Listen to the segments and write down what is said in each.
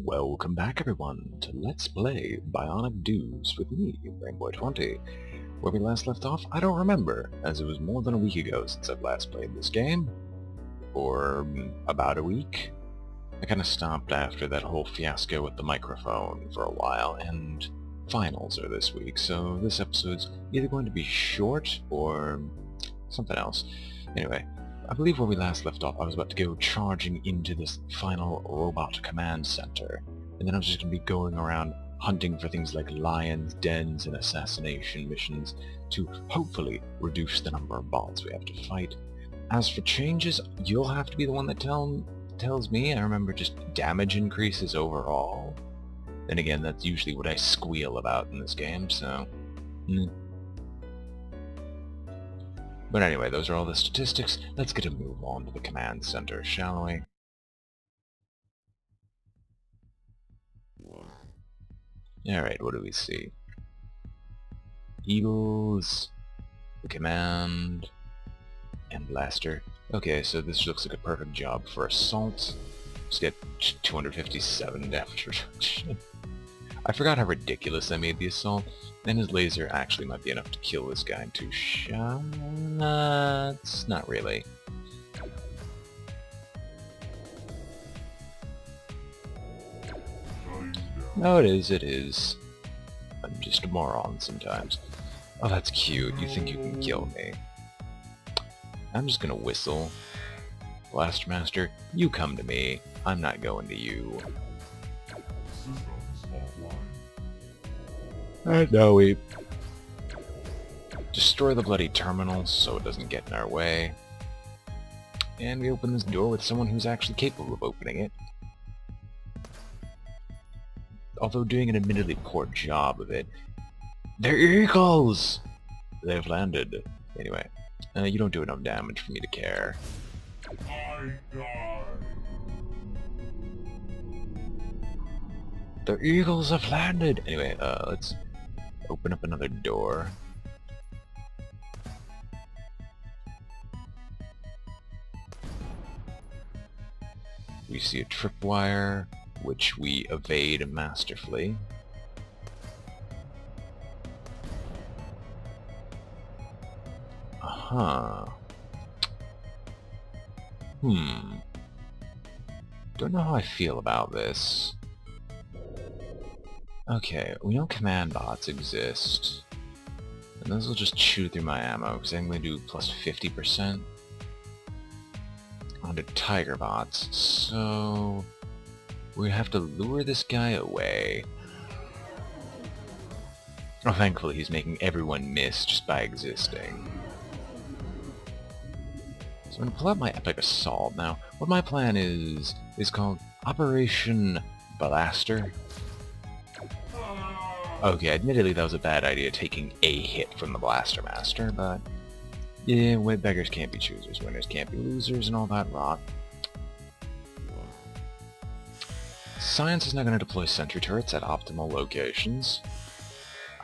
Welcome back everyone to Let's Play Bionic Dudes with me, BrainBoy 20. Where we last left off, I don't remember, as it was more than a week ago since I've last played this game. Or about a week. I kinda stopped after that whole fiasco with the microphone for a while, and finals are this week, so this episode's either going to be short or something else. Anyway, I believe where we last left off, I was about to go charging into this final robot command center, and then I was just going to be going around hunting for things like lions, dens, and assassination missions to hopefully reduce the number of bots we have to fight. As for changes, you'll have to be the one that tells me. I remember just damage increases overall. Then again, that's usually what I squeal about in this game, so... But anyway, those are all the statistics. Let's get a move on to the command center, shall we? Alright, what do we see? Eagles, the command, and blaster. Okay, so this looks like a perfect job for assault. Let's get 257 damage reduction. I forgot how ridiculous I made the assault, and his laser actually might be enough to kill this guy in 2 shots. Not really. No, it is. I'm just a moron sometimes. Oh, that's cute. You think you can kill me. I'm just gonna whistle. Blaster Master, you come to me. I'm not going to you. No, we destroy the bloody terminal so it doesn't get in our way. And we open this door with someone who's actually capable of opening it. Although doing an admittedly poor job of it. They're eagles! They've landed. Anyway, you don't do enough damage for me to care. I die. The eagles have landed! Anyway, let's open up another door. We see a tripwire, which we evade masterfully. Don't know how I feel about this. Okay, we know command bots exist. And those will just chew through my ammo, because I'm going to do plus 50% onto tiger bots. So we have to lure this guy away. Oh, thankfully he's making everyone miss just by existing. So I'm going to pull out my epic assault. Now, what my plan is called Operation Blaster. Okay, admittedly that was a bad idea, taking a hit from the Blaster Master, but... yeah, beggars can't be choosers, winners can't be losers, and all that rot. Science is now going to deploy sentry turrets at optimal locations,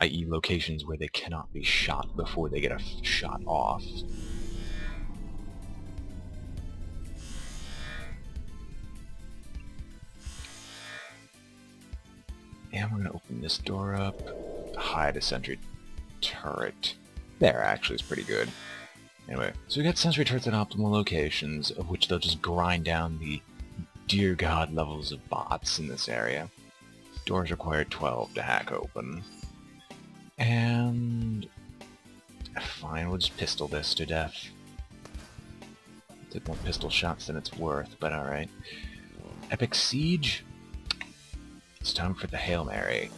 i.e. locations where they cannot be shot before they get a shot off. And we're going to open this door up, hide a sentry turret. There, actually, is pretty good. Anyway, so we got sentry turrets at optimal locations, of which they'll just grind down the dear god levels of bots in this area. Doors require 12 to hack open. And... fine, we'll just pistol this to death. Take more pistol shots than it's worth, but alright. Epic Siege? It's time for the Hail Mary.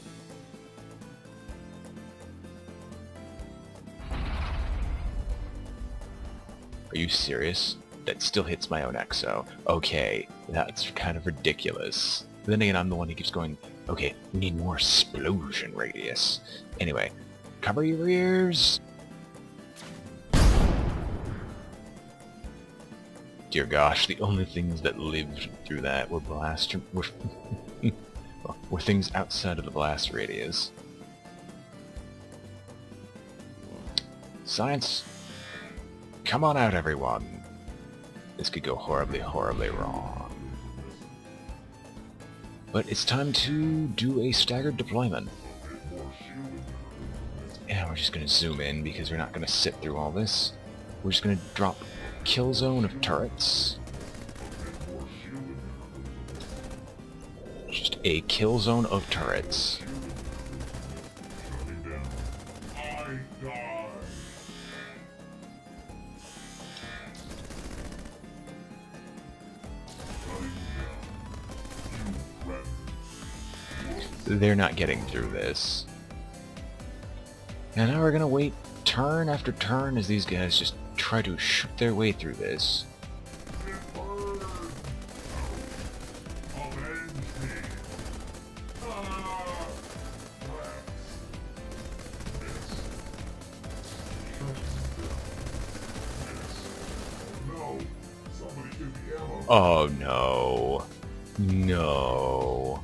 Are you serious? That still hits my own exo. Okay, that's kind of ridiculous. But then again, I'm the one who keeps going, okay, we need more explosion radius. Anyway, cover your ears! Dear gosh, the only things that lived through that were were things outside of the blast radius. Science! Come on out, everyone! This could go horribly, horribly wrong. But it's time to do a staggered deployment. And we're just going to zoom in because we're not going to sit through all this. We're just going to drop kill zone of turrets. Just a kill zone of turrets. They're not getting through this. And now we're gonna wait turn after turn as these guys just try to shoot their way through this. Oh no. No.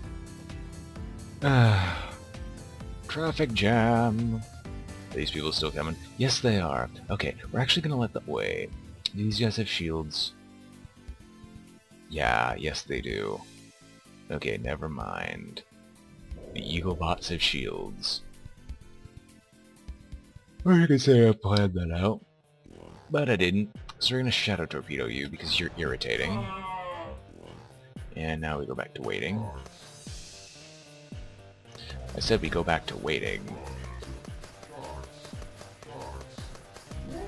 Traffic jam. Are these people still coming? Yes, they are. Okay, we're actually gonna let them... Wait. Do these guys have shields? Yeah, yes they do. Okay, never mind. The Eagle bots have shields. Or you could say I planned that out. But I didn't. So we're gonna Shadow Torpedo you because you're irritating. And now we go back to waiting. I said we go back to waiting.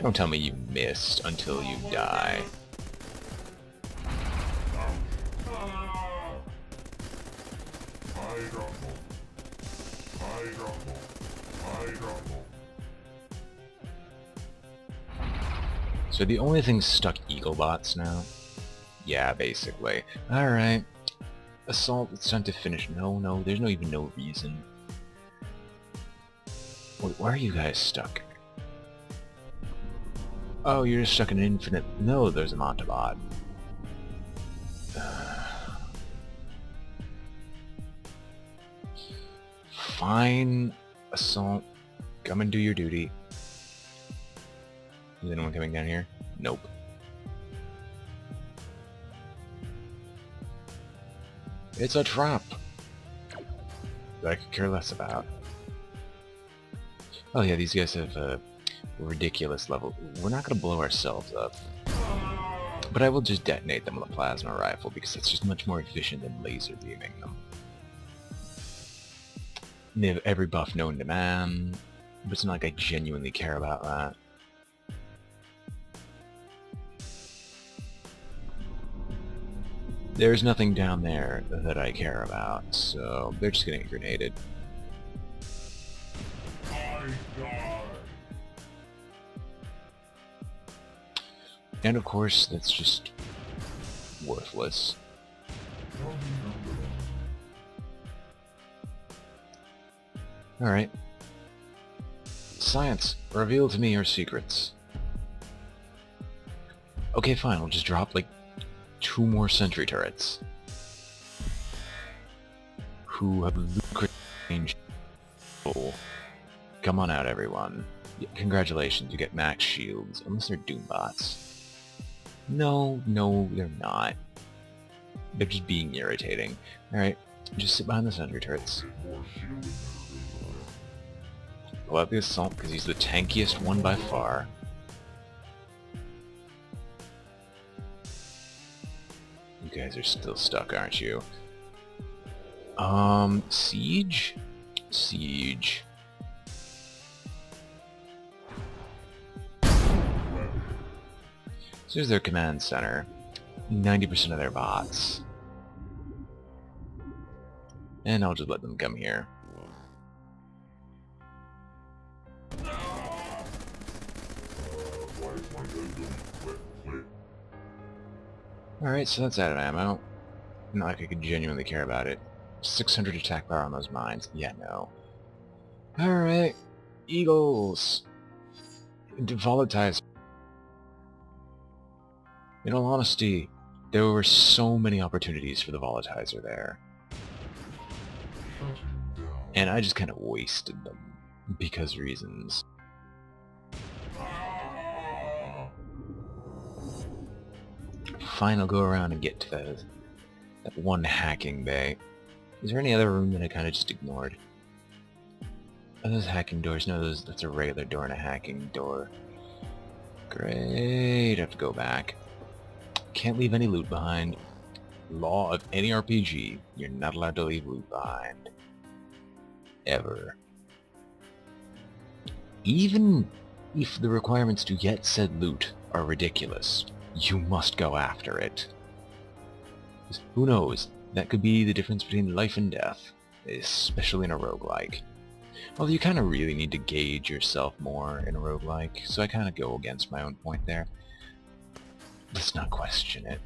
Don't tell me you missed until you die. So the only thing stuck Eagle bots now? Yeah, basically. Alright. Assault, it's time to finish. No, there's even no reason. Wait, where are you guys stuck? Oh, you're just stuck in an infinite... No, there's a Montabot. Fine. Assault. Come and do your duty. Is anyone coming down here? Nope. It's a trap! That I could care less about. Oh yeah, these guys have a ridiculous level. We're not going to blow ourselves up. But I will just detonate them with a plasma rifle because that's just much more efficient than laser beaming them. And they have every buff known to man, but it's not like I genuinely care about that. There's nothing down there that I care about, so they're just getting grenaded. And of course, that's just worthless. Alright. Science, reveal to me your secrets. Okay, fine, we'll just drop, like, 2 more sentry turrets. Who have lucrative range. Come on out, everyone. Yeah, congratulations, you get max shields, unless they're Doombots. No, they're not. They're just being irritating. Alright, just sit behind the sentry turrets. Pull out the Assault, because he's the tankiest one by far. You guys are still stuck, aren't you? Siege? Siege. So here's their command center. 90% of their bots. And I'll just let them come here. Alright, so that's out of ammo. Not like I could genuinely care about it. 600 attack power on those mines. Yeah, no. Alright. Eagles. Volatilize. In all honesty, there were so many opportunities for the Volatizer there. And I just kind of wasted them. Because reasons. Fine, I'll go around and get to that one hacking bay. Is there any other room that I kind of just ignored? Are those hacking doors? No, that's a regular door and a hacking door. Great, I have to go back. Can't leave any loot behind. Law of any RPG, you're not allowed to leave loot behind. Ever. Even if the requirements to get said loot are ridiculous, you must go after it. Who knows, that could be the difference between life and death, especially in a roguelike. Although you kind of really need to gauge yourself more in a roguelike, so I kind of go against my own point there. Let's not question it.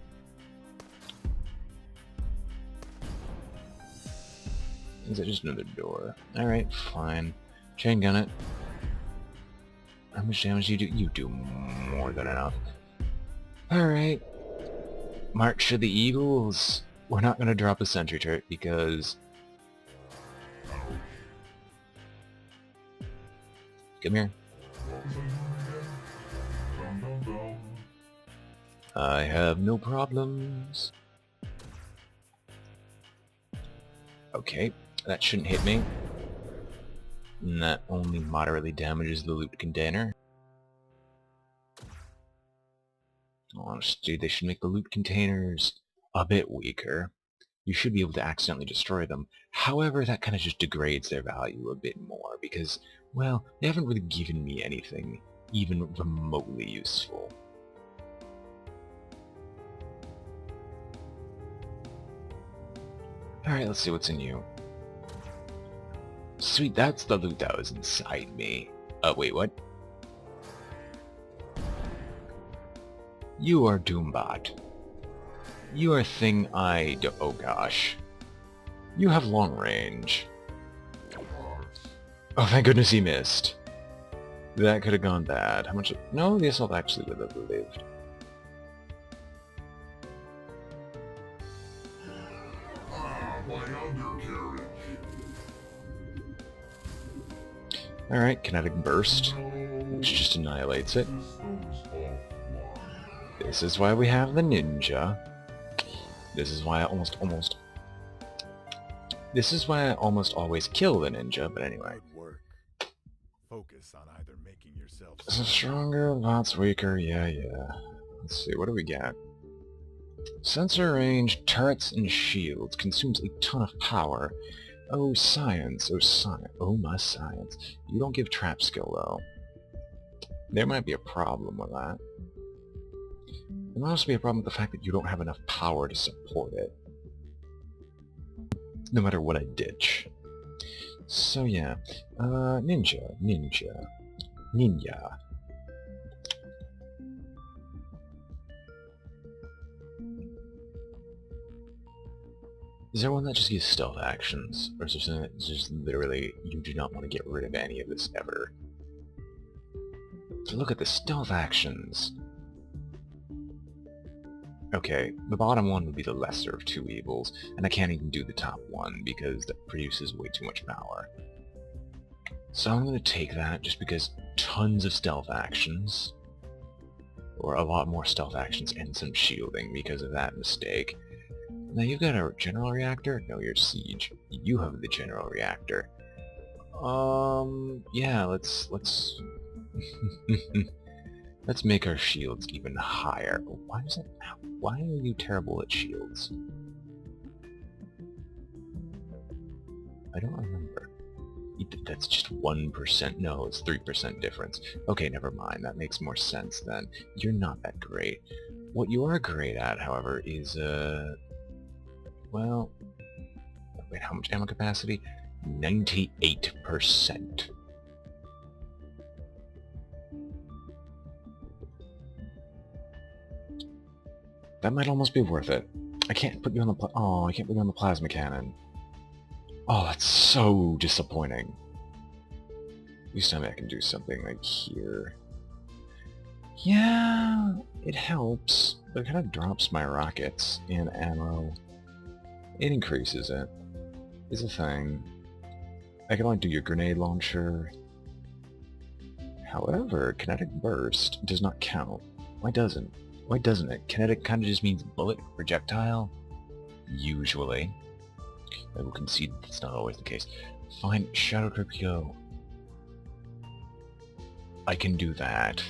Is that just another door? Alright, fine. Chain gun it. How much damage do you do? You do more than enough. Alright. March of the Eagles. We're not going to drop a sentry turret because... Come here. I have no problems. Okay, that shouldn't hit me. And that only moderately damages the loot container. Honestly, they should make the loot containers a bit weaker. You should be able to accidentally destroy them. However, that kind of just degrades their value a bit more because, well, they haven't really given me anything even remotely useful. Alright, let's see what's in you. Sweet, that's the loot that was inside me. Wait, what? You are Doombot. You are a thing I do— oh gosh. You have long range. Oh, thank goodness he missed. That could have gone bad. How much— no, the assault actually would have lived. Alright, kinetic burst, which just annihilates it. This is why we have the ninja. This is why I almost always kill the ninja, but anyway. Focus on either making yourself This is stronger, lots weaker, yeah. Let's see, what do we got? Sensor range, turrets, and shields. Consumes a ton of power. Oh, science. Oh, my science. You don't give trap skill, though. There might be a problem with that. There might also be a problem with the fact that you don't have enough power to support it. No matter what I ditch. So, yeah. Ninja. Is there one that just gives stealth actions? Or is there something that just literally, you do not want to get rid of any of this ever? So look at the stealth actions! Okay, the bottom one would be the lesser of two evils, and I can't even do the top one because that produces way too much power. So I'm going to take that just because tons of stealth actions, or a lot more stealth actions and some shielding because of that mistake. Now you've got a general reactor? No, you're siege. You have the general reactor. Yeah, let's let's make our shields even higher. Why are you terrible at shields? I don't remember. That's just 1%. No, it's 3% difference. Okay, never mind. That makes more sense then. You're not that great. What you are great at, however, is, well... wait, how much ammo capacity? 98%. That might almost be worth it. I can't put you on the I can't put you on the plasma cannon. Oh, that's so disappointing. At least I can do something like here. Yeah, it helps, but it kind of drops my rockets and ammo. It increases it. Is a thing. I can only do your grenade launcher. However, kinetic burst does not count. Why doesn't it? Kinetic kind of just means bullet, projectile. Usually. I will concede that's not always the case. Fine, Shadow Torpedo. I can do that.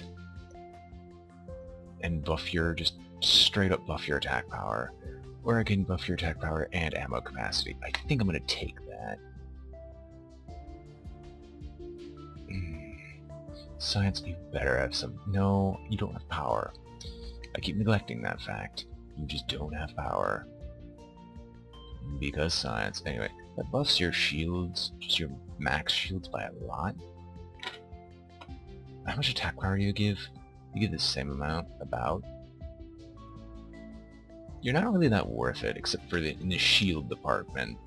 And buff your, just straight up buff your attack power. Or I can buff your attack power and ammo capacity. I think I'm going to take that. Science, you better have some... No, you don't have power. I keep neglecting that fact. You just don't have power. Because science. Anyway, that buffs your shields, just your max shields by a lot. How much attack power do you give? You give the same amount, about. You're not really that worth it, except for in the shield department.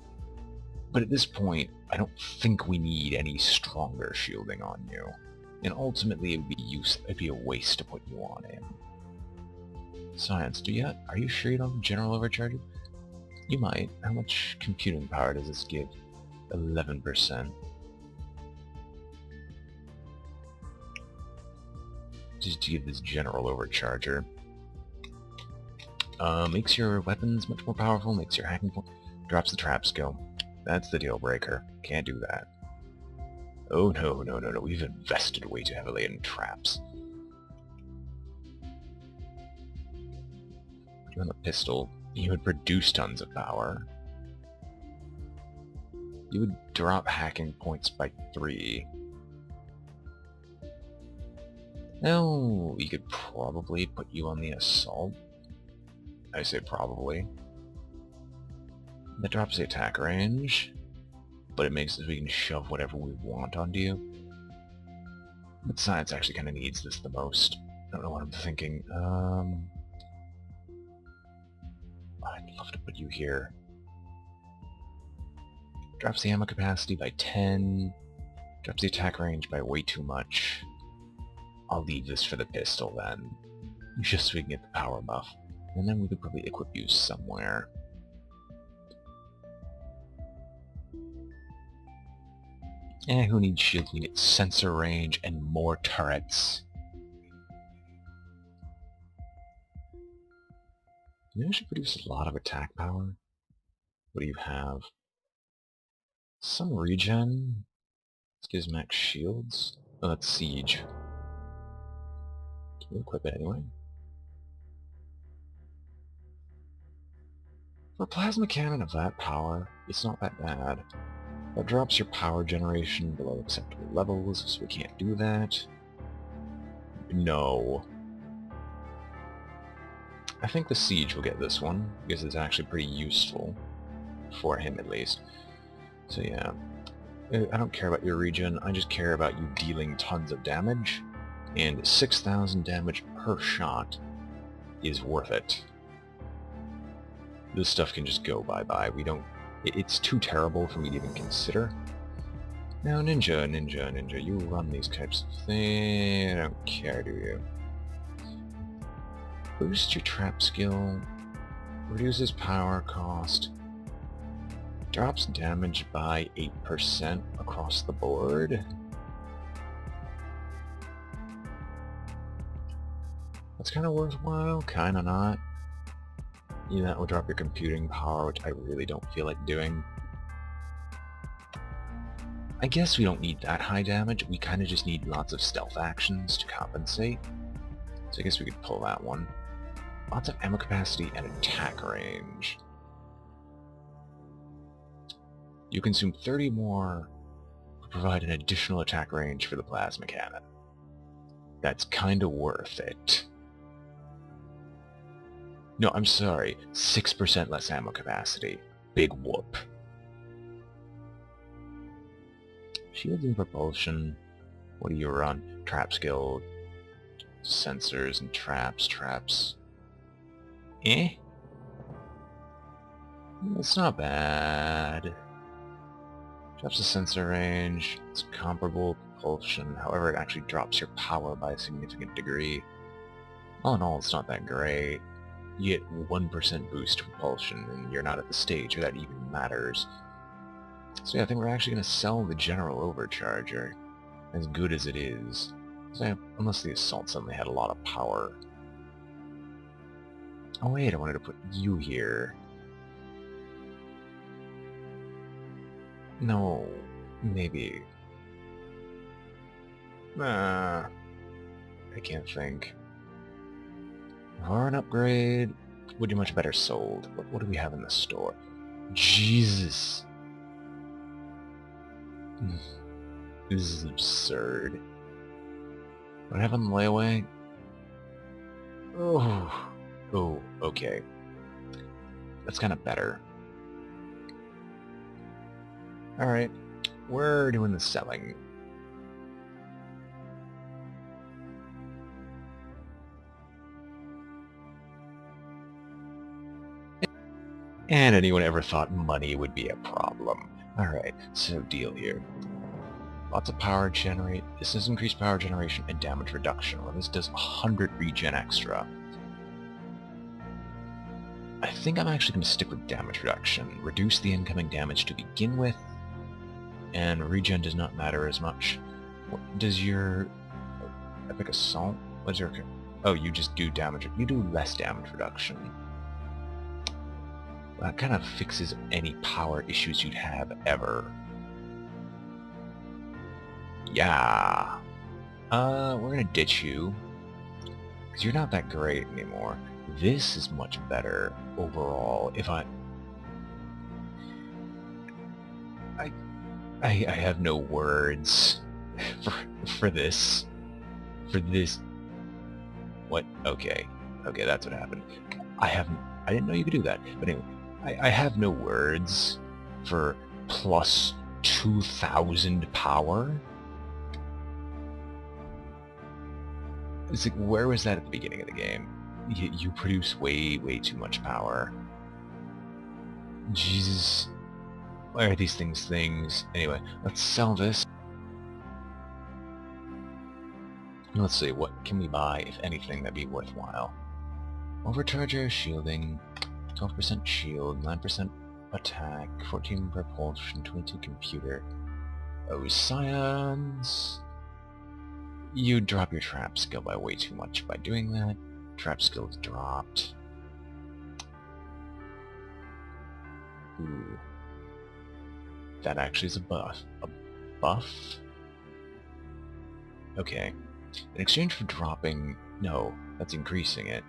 But at this point, I don't think we need any stronger shielding on you. And ultimately, it'd be a waste to put you on him. Science, are you sure you don't have general overcharge? You might. How much computing power does this give? 11%. Just to give this general overcharger. Makes your weapons much more powerful, makes your hacking point... Drops the trap skill. That's the deal breaker. Can't do that. Oh no, no, no, no. We've invested way too heavily in traps. On the pistol, you would produce tons of power. You would drop hacking points by 3. Now, we could probably put you on the assault. I say probably. That drops the attack range, but it makes it so we can shove whatever we want onto you. But science actually kind of needs this the most. I don't know what I'm thinking. I'd love to put you here. Drops the ammo capacity by 10. Drops the attack range by way too much. I'll leave this for the pistol then. Just so we can get the power buff. And then we could probably equip you somewhere. Who needs shields? We get sensor range and more turrets. You actually produce a lot of attack power. What do you have? Some regen. This gives max shields. Oh, that's siege. Can we equip it anyway? For a plasma cannon of that power, it's not that bad. That drops your power generation below acceptable levels, so we can't do that. No. I think the siege will get this one, because it's actually pretty useful. For him, at least. So yeah. I don't care about your regen, I just care about you dealing tons of damage. And 6,000 damage per shot is worth it. This stuff can just go bye-bye. It's too terrible for me to even consider. Now, Ninja, you run these types of things. I don't care, do you? Boost your trap skill. Reduces power cost. Drops damage by 8% across the board. That's kind of worthwhile, kind of not. Yeah, that will drop your computing power, which I really don't feel like doing. I guess we don't need that high damage, we kind of just need lots of stealth actions to compensate. So I guess we could pull that one. Lots of ammo capacity and attack range. You consume 30 more to provide an additional attack range for the plasma cannon. That's kinda worth it. No, I'm sorry, 6% less ammo capacity. Big whoop. Shields and propulsion. What do you run? Trap skill, sensors and traps. It's not bad. Drops the sensor range, it's comparable propulsion, however it actually drops your power by a significant degree. All in all, it's not that great. You get 1% boost to propulsion, and you're not at the stage where that even matters. So yeah, I think we're actually going to sell the General Overcharger, as good as it is. So yeah, unless the Assault suddenly had a lot of power. Oh wait, I wanted to put you here. No, maybe. I can't think. Or an upgrade would be much better sold. What do we have in the store? Jesus! This is absurd. What I have on layaway? Oh, okay. That's kind of better. Alright, we're doing the selling. And anyone ever thought money would be a problem? Alright, so deal here. Lots of power generate. This does increase power generation and damage reduction. Well, this does 100 regen extra. I think I'm actually going to stick with damage reduction. Reduce the incoming damage to begin with, and regen does not matter as much. What does your epic assault? What is your? Oh, you just do damage. You do less damage reduction. That kind of fixes any power issues you'd have ever. Yeah. We're gonna ditch you, because you're not that great anymore. This is much better overall. If I have no words for this. For this. What? Okay. Okay, that's what happened. I didn't know you could do that. But anyway, I have no words for plus 2,000 power. It's like, where was that at the beginning of the game? You produce way too much power. Jesus. Why are these things? Anyway, let's sell this. Let's see, what can we buy, if anything, that'd be worthwhile? Overcharger, shielding, 12% shield, 9% attack, 14 propulsion, 22 computer. Oh, science! You drop your trap skill by way too much by doing that. Trap skill is dropped. Ooh. That actually is a buff. A buff? Okay. In exchange for dropping... No, that's increasing it.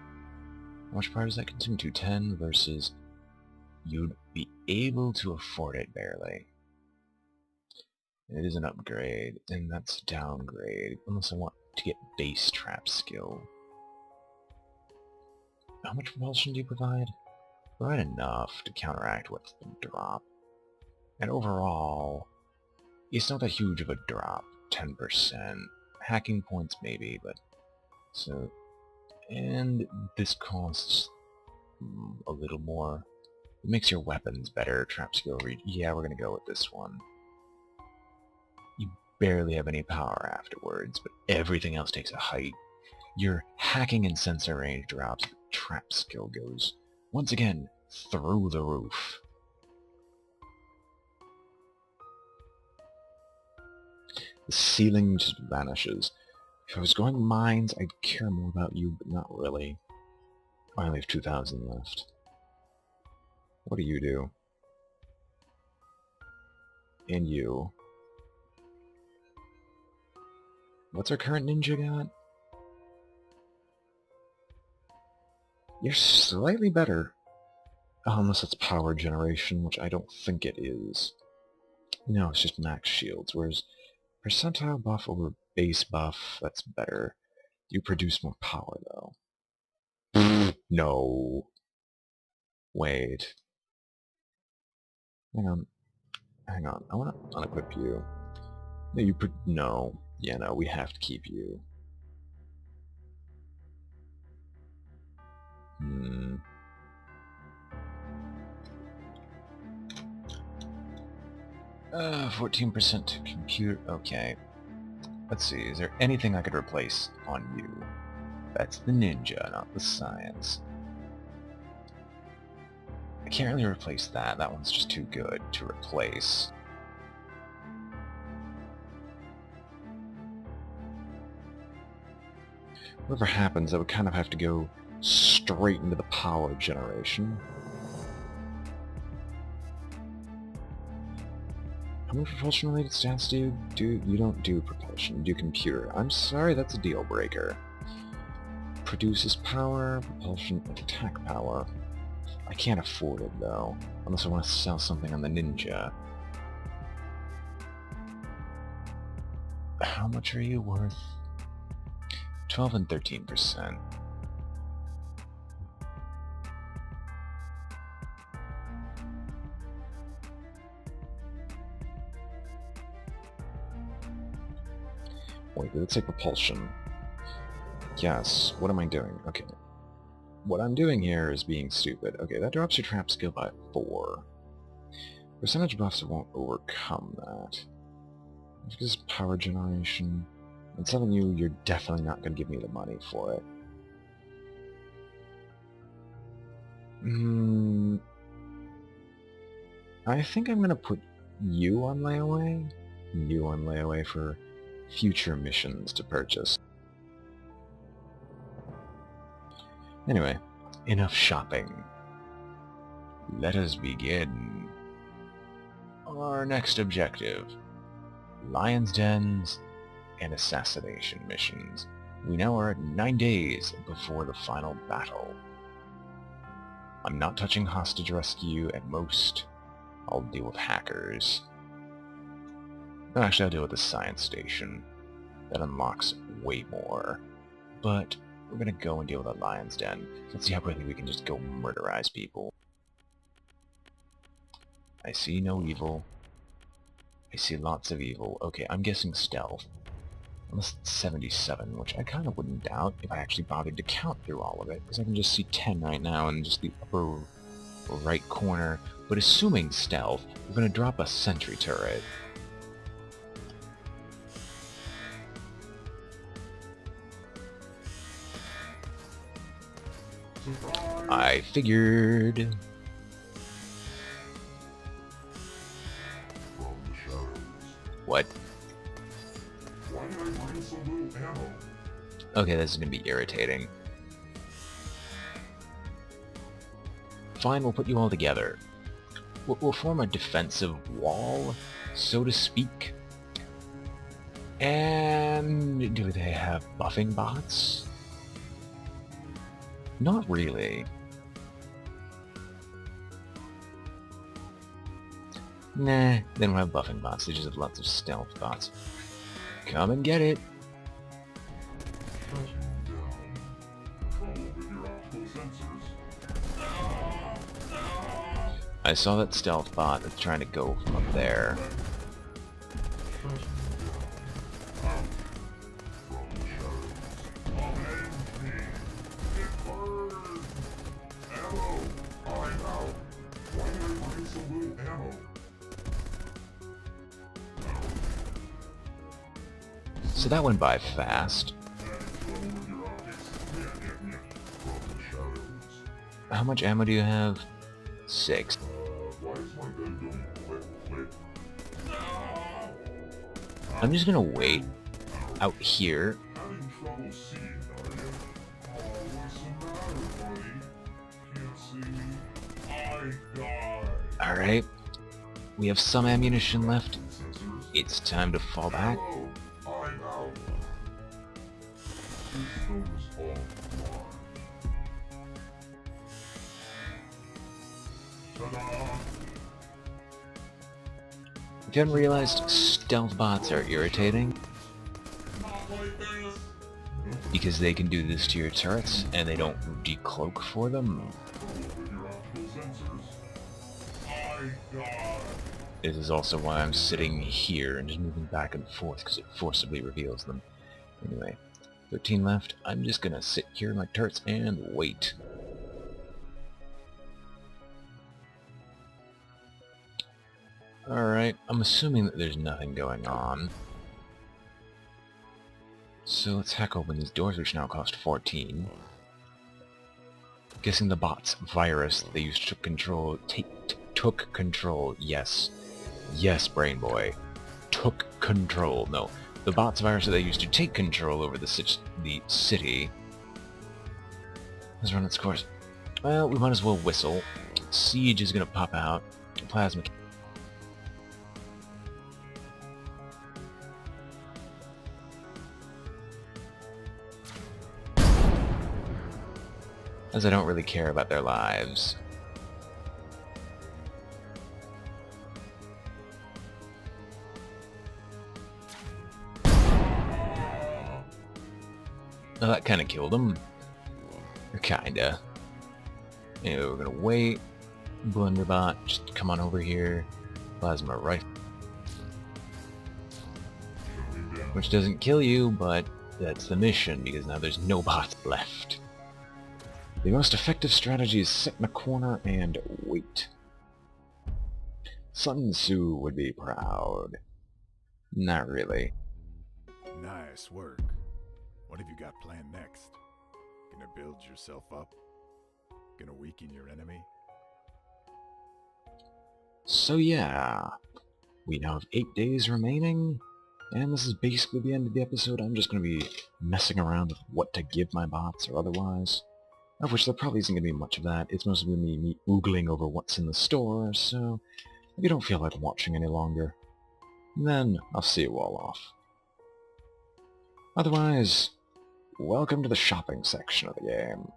How much power does that consume? 210 versus... You'd be able to afford it barely. It is an upgrade, and that's a downgrade, unless I want to get base trap skill. How much propulsion do you provide? Provide enough to counteract what's the drop. And overall, it's not that huge of a drop, 10%. Hacking points maybe, but... So... And this costs a little more. It makes your weapons better, trap skill read. Yeah, we're gonna go with this one. You barely have any power afterwards, but everything else takes a hike. Your hacking and sensor range drops, but trap skill goes, once again, through the roof. The ceiling just vanishes. If I was going mines, I'd care more about you, but not really. I only have 2,000 left. What do you do? And you. What's our current ninja got? You're slightly better. Unless it's power generation, which I don't think it is. No, it's just max shields, whereas percentile buff over base buff, that's better. You produce more power, though. No. Wait. Hang on. I want to unequip you. No, no. Yeah, no, we have to keep you. 14% to computer. Okay. Let's see, is there anything I could replace on you? That's the ninja, not the science. I can't really replace that. That one's just too good to replace. Whatever happens, I would kind of have to go straight into the power generation. How many propulsion-related stats do you? You don't do propulsion, you do computer. I'm sorry, that's a deal breaker. Produces power, propulsion, attack power. I can't afford it, though. Unless I want to sell something on the Ninja. How much are you worth? 12 and 13%. Wait, let's say propulsion. Yes, what am I doing? Okay. What I'm doing here is being stupid. Okay, that drops your trap skill by 4. Percentage buffs won't overcome that. This is power generation. I'm telling you, you're definitely not going to give me the money for it. I think I'm going to put you on layaway. You on layaway for future missions to purchase. Anyway, enough shopping. Let us begin. Our next objective. Lion's Dens and assassination missions. We now are at 9 days before the final battle. I'm not touching hostage rescue at most. I'll deal with hackers. No, actually, I'll deal with the science station. That unlocks way more. But we're gonna go and deal with the Lion's Den. Let's see how quickly we can just go murderize people. I see no evil. I see lots of evil. Okay, I'm guessing stealth. Unless it's 77, which I kind of wouldn't doubt if I actually bothered to count through all of it, because I can just see 10 right now in just the upper right corner. But assuming stealth, we're going to drop a sentry turret. I figured. What? Why did I bring so little ammo? Okay, this is gonna be irritating. Fine, we'll put you all together. We'll form a defensive wall, so to speak. And do they have buffing bots? Not really. Nah, they don't have buffing bots, they just have lots of stealth bots. Come and get it! I saw that stealth bot that's trying to go from up there. So that went by fast. How much ammo do you have? 6. I'm just gonna wait out here. Alright. We have some ammunition left. It's time to fall back. If you haven't realized, stealth bots are irritating. Because they can do this to your turrets, and they don't decloak for them. This is also why I'm sitting here and just moving back and forth, because it forcibly reveals them. Anyway, 13 left. I'm just gonna sit here in my turrets and wait. Alright, I'm assuming that there's nothing going on. So let's hack open these doors, which now cost 14. Guessing the bot's virus that they used to control took control. Yes. Yes, BrainBoy. Took control. No. The bot's virus that they used to take control over the city has run its course. Well, we might as well whistle. Siege is gonna pop out. Plasma. as I don't really care about their lives. Well, that kinda killed him. Or kinda. Anyway, we're gonna wait. Blunderbot, just come on over here. Plasma rifle. Which doesn't kill you, but that's the mission, because now there's no bots left. The most effective strategy is sit in a corner and wait. Sun Tzu would be proud. Not really. Nice work. What have you got planned next? Gonna build yourself up? Gonna weaken your enemy? So yeah, we now have 8 days remaining, and this is basically the end of the episode. I'm just going to be messing around with what to give my bots or otherwise, of which there probably isn't going to be much of that. It's mostly going to be me oogling over what's in the store, so if you don't feel like watching any longer, then I'll see you all off. Otherwise, welcome to the shopping section of the game,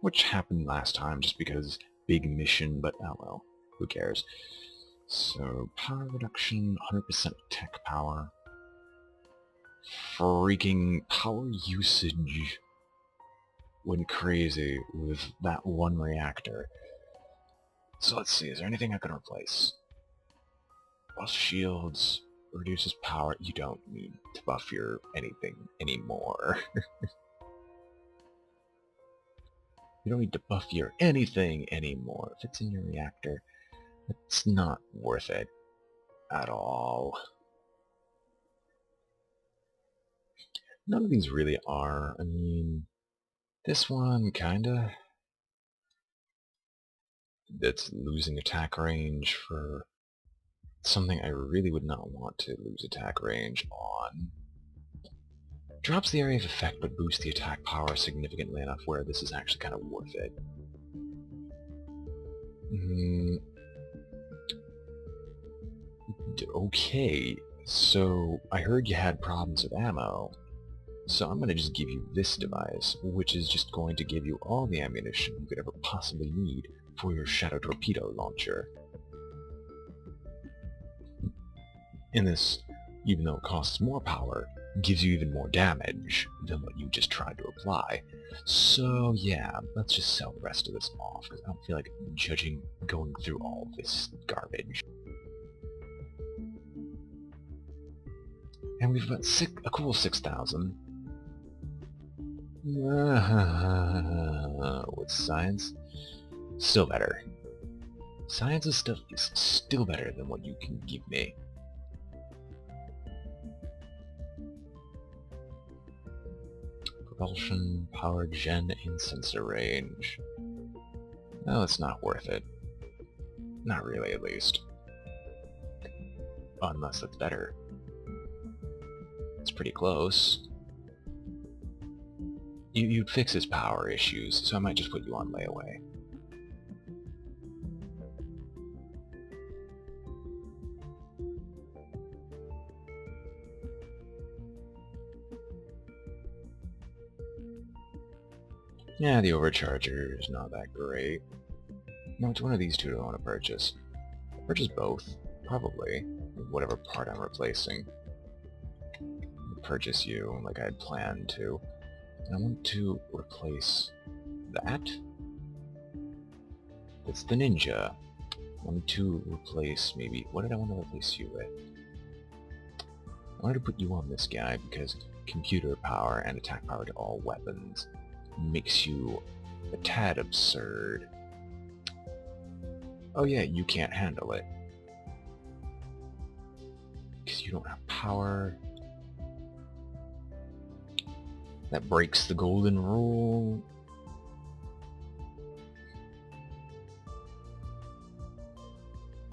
which happened last time just because big mission, but oh well, who cares. So, power reduction, 100% tech power. Freaking power usage went crazy with that one reactor. So let's see, is there anything I can replace? Buff shields, reduces power. You don't need to buff your anything anymore. You don't need to buff your anything anymore. If it's in your reactor, it's not worth it at all. None of these really are. I mean, this one kinda. That's losing attack range for something I really would not want to lose attack range on. Drops the area of effect but boosts the attack power significantly enough where this is actually kind of worth it. Okay, so I heard you had problems with ammo, so I'm going to just give you this device, which is just going to give you all the ammunition you could ever possibly need for your Shadow Torpedo launcher. And this, even though it costs more power, gives you even more damage than what you just tried to apply. So yeah, let's just sell the rest of this off, because I don't feel like going through all this garbage. And we've got a cool 6,000. With science, still better. Science's stuff is still better than what you can give me. Propulsion, power gen, and sensor range. No, it's not worth it. Not really, at least. Unless it's better. It's pretty close. You'd fix his power issues, so I might just put you on layaway. Yeah, the overcharger is not that great. No, it's one of these two I want to purchase. Purchase both, probably, whatever part I'm replacing. Purchase you like I had planned to. And I want to replace that. That's the ninja. I wanted to replace maybe... What did I want to replace you with? I wanted to put you on this guy because computer power and attack power to all weapons makes you a tad absurd. Oh yeah, you can't handle it. Because you don't have power. That breaks the golden rule.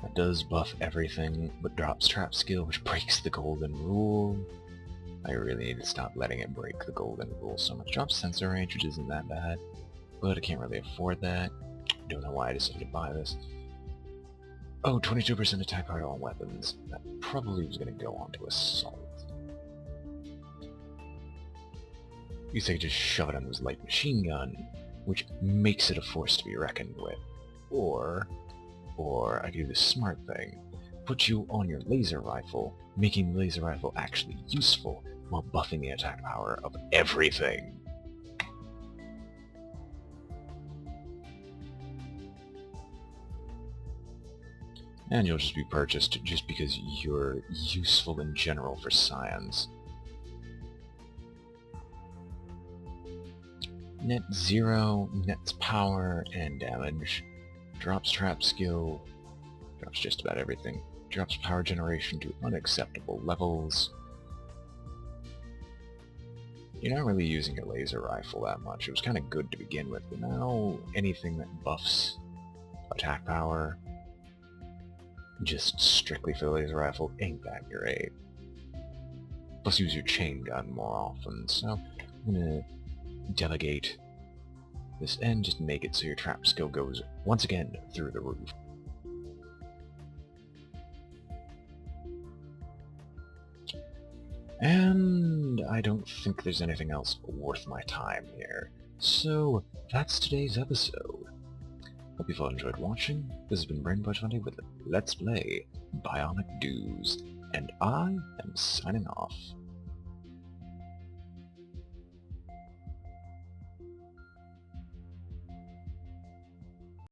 That does buff everything, but drops trap skill, which breaks the golden rule. I really need to stop letting it break the golden rule so much. Drops sensor range, which isn't that bad, but I can't really afford that. Don't know why I decided to buy this. Oh, 22% attack power to all weapons. That probably was going to go on to assault. You say just shove it on his light machine gun. which makes it a force to be reckoned with. Or I could do the smart thing, put you on your laser rifle, making the laser rifle actually useful while buffing the attack power of everything. And you'll just be purchased just because you're useful in general for science. Net 0, nets power and damage. Drops trap skill. Drops just about everything. Drops power generation to unacceptable levels. You're not really using your laser rifle that much. It was kind of good to begin with, but now anything that buffs attack power just strictly for the laser rifle ain't that great. Plus use your chain gun more often, so I'm gonna delegate this and just make it so your trap skill goes once again through the roof. And I don't think there's anything else worth my time here. So that's today's episode. Hope you've all enjoyed watching. This has been BrainBoy 20 with Let's Play Bionic Dudes, and I am signing off.